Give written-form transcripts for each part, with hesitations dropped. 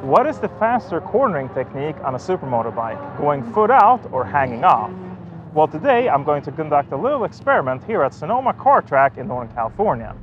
What is the faster cornering technique on a supermoto bike, going foot out or hanging off? Well, today I'm going to conduct a little experiment here at Sonoma Kart Track in Northern California.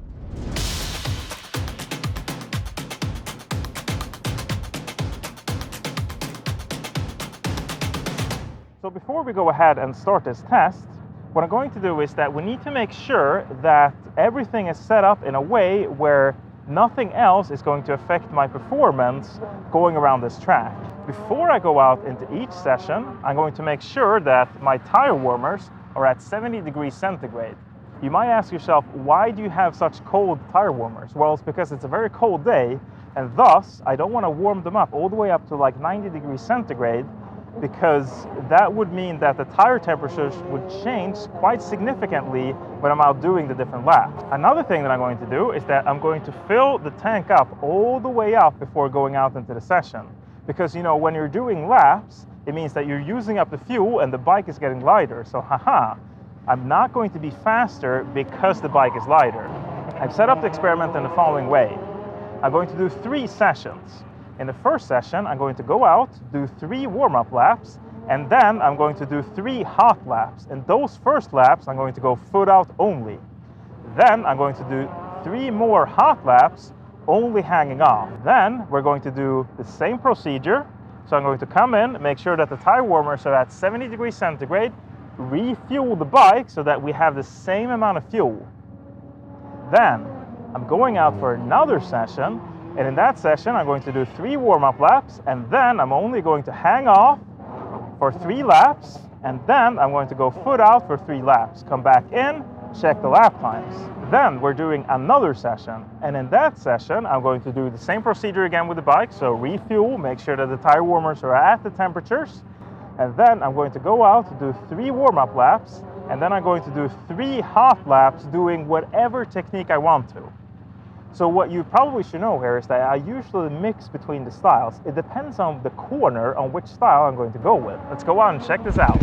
So before we go ahead and start this test, what I'm going to do is that we need to make sure that everything is set up in a way where nothing else is going to affect my performance going around this track. Before I go out into each session, I'm going to make sure that my tire warmers are at 70 degrees centigrade. You might ask yourself, why do you have such cold tire warmers? Well, it's because it's a very cold day, and thus I don't want to warm them up all the way up to like 90 degrees centigrade, because that would mean that the tire temperatures would change quite significantly when I'm out doing the different laps. Another thing that I'm going to do is that I'm going to fill the tank up all the way up before going out into the session. Because, you know, when you're doing laps, it means that you're using up the fuel and the bike is getting lighter. So, I'm not going to be faster because the bike is lighter. I've set up the experiment in the following way. I'm going to do 3 sessions. In the first session, I'm going to go out, do 3 warm-up laps, and then I'm going to do 3 hot laps. And those first laps, I'm going to go foot out only. Then I'm going to do 3 more hot laps, only hanging off. Then we're going to do the same procedure. So I'm going to come in, make sure that the tire warmers are at 70 degrees centigrade, refuel the bike so that we have the same amount of fuel. Then I'm going out for another session. And in that session, I'm going to do 3 warm-up laps, and then I'm only going to hang off for 3 laps, and then I'm going to go foot out for 3 laps, come back in, check the lap times. Then we're doing another session, and in that session, I'm going to do the same procedure again with the bike, so refuel, make sure that the tire warmers are at the temperatures, and then I'm going to go out to do 3 warm-up laps, and then I'm going to do 3 hot laps doing whatever technique I want to. So what you probably should know here is that I usually mix between the styles. It depends on the corner on which style I'm going to go with. Let's go out and check this out.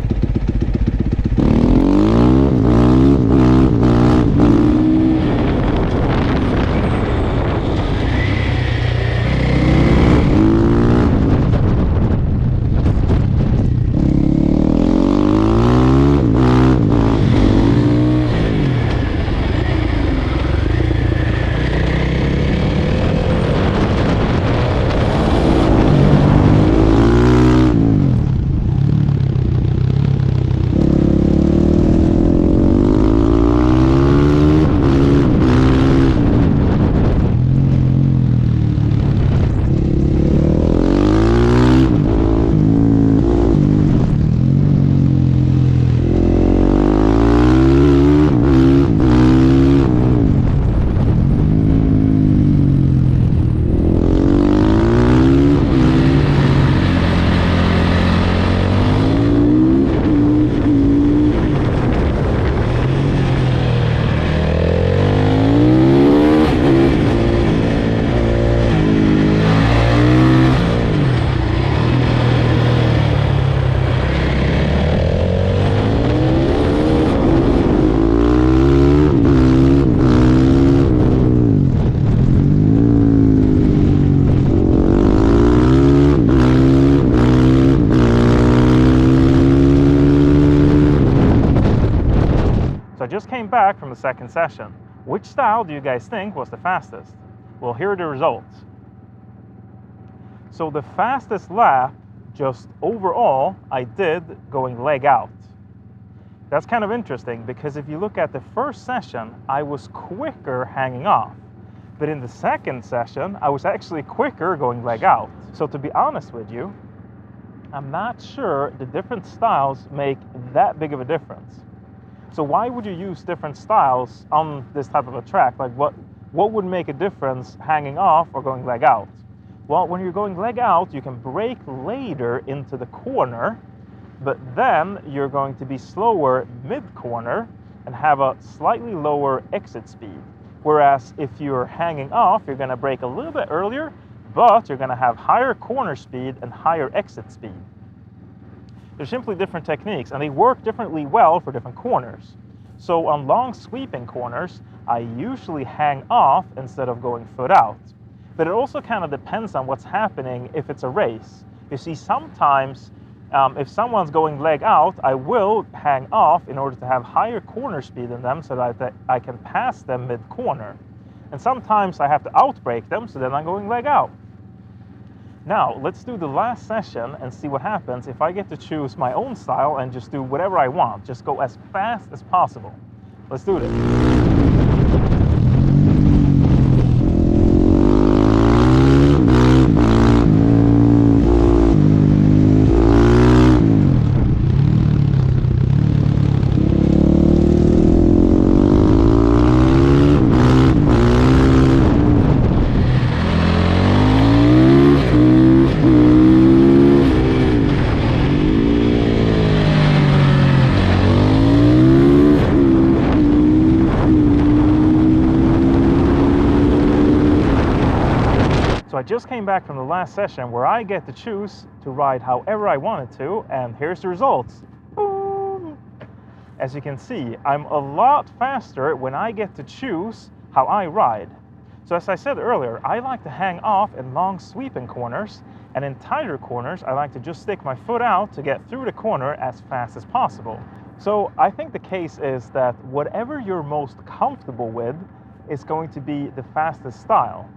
So I just came back from the second session. Which style do you guys think was the fastest? Well, here are the results. So the fastest lap, just overall, I did going leg out. That's kind of interesting because if you look at the first session, I was quicker hanging off. But in the second session, I was actually quicker going leg out. So to be honest with you, I'm not sure the different styles make that big of a difference. So why would you use different styles on this type of a track? Like what would make a difference hanging off or going leg out? Well, when you're going leg out, you can brake later into the corner, but then you're going to be slower mid-corner and have a slightly lower exit speed. Whereas if you're hanging off, you're going to brake a little bit earlier, but you're going to have higher corner speed and higher exit speed. They're simply different techniques, and they work differently well for different corners. So on long sweeping corners, I usually hang off instead of going foot out. But it also kind of depends on what's happening if it's a race. You see, sometimes if someone's going leg out, I will hang off in order to have higher corner speed than them so that I can pass them mid-corner. And sometimes I have to outbrake them, so then I'm going leg out. Now, let's do the last session and see what happens if I get to choose my own style and just do whatever I want. Just go as fast as possible. Let's do this. So I just came back from the last session where I get to choose to ride however I wanted to, and here's the results. Boom! As you can see, I'm a lot faster when I get to choose how I ride. So as I said earlier, I like to hang off in long sweeping corners, and in tighter corners, I like to just stick my foot out to get through the corner as fast as possible. So I think the case is that whatever you're most comfortable with is going to be the fastest style.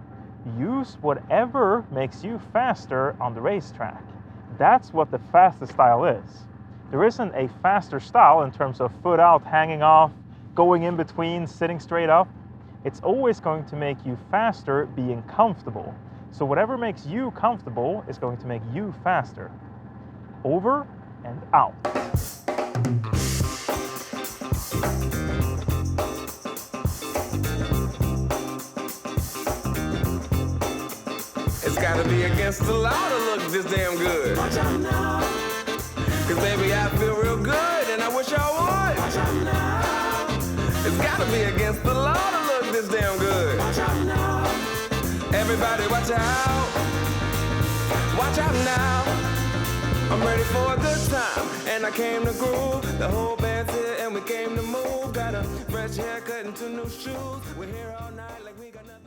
Use whatever makes you faster on the racetrack. That's what the fastest style is. There isn't a faster style in terms of foot out, hanging off, going in between, sitting straight up. It's always going to make you faster being comfortable. So whatever makes you comfortable is going to make you faster. Over and out. It's gotta be against the law to look this damn good. Watch out now. Cause baby, I feel real good and I wish I would. Watch out now. It's gotta be against the law to look this damn good. Watch out now. Everybody watch out. Watch out now. I'm ready for a good time and I came to groove. The whole band's here and we came to move. Got a fresh haircut and 2 new shoes. We're here all night like we got nothing.